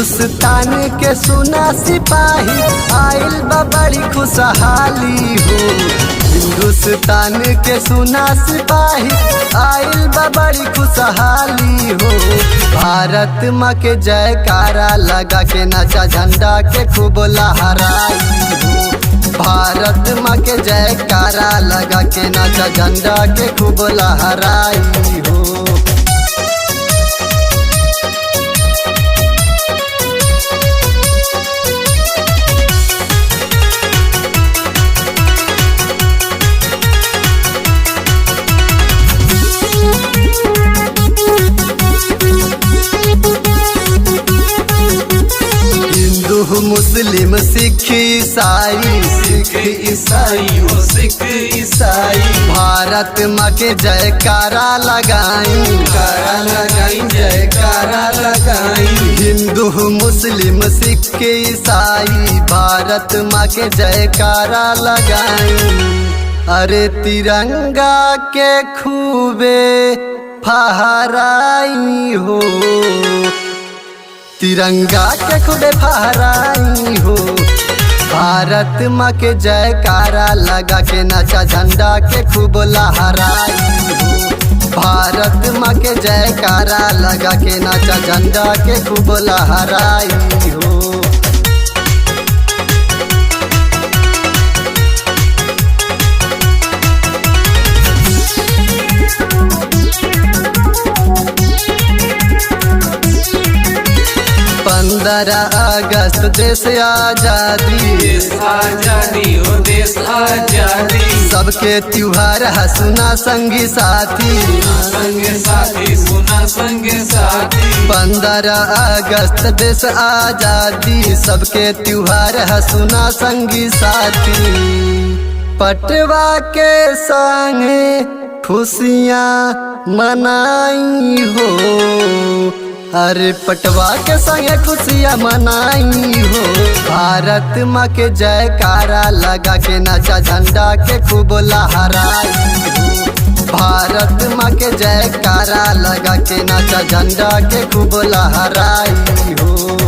हिंदुस्तान के सुना सिपाही आइल बा बड़ी खुशहाली हो। हिंदुस्तान के सुना सिपाही आइल बा बड़ी खुशहाली हो। भारत माँ के जयकारा लगा के नाचा झंडा के खूब लहराई हो। भारत माँ के जयकारा लगा के नाचा झंडा के खूब लहराई हो। हिंदू मुस्लिम सिख ईसाई, सिख ईसाई वो सिख ईसाई भारत माँ के जयकारा लगाई, जयकारा लगाई। हिंदू मुस्लिम सिख ईसाई भारत माँ के जयकारा लगाई। अरे तिरंगा के खूबे फहराई हो। तिरंगा के खूबे फहराई हो। भारत माँ के जयकारा लगा के नाचा झंडा के खूब लहराई हो। भारत माँ के जयकारा लगा के नाचा झंडा के खूब लहराई हो। पंद्रह अगस्त देश आजादी, देश आजादी हो देश आजादी। सबके त्योहार है सुना संगी साथी, संगे साथी सुना संगे साथी। 15 अगस्त देश आजादी सबके त्योहार है सुना संगी साथी। पटवा के संगे खुशियाँ मनाई हो। अरे पटवा के संगे खुशियाँ मनाई हो। भारत माँ के जयकारा लगा के नाचा झंडा के खूब लहराई हो। भारत माँ के जयकारा लगा के नाचा झंडा के खूब लहराई हो।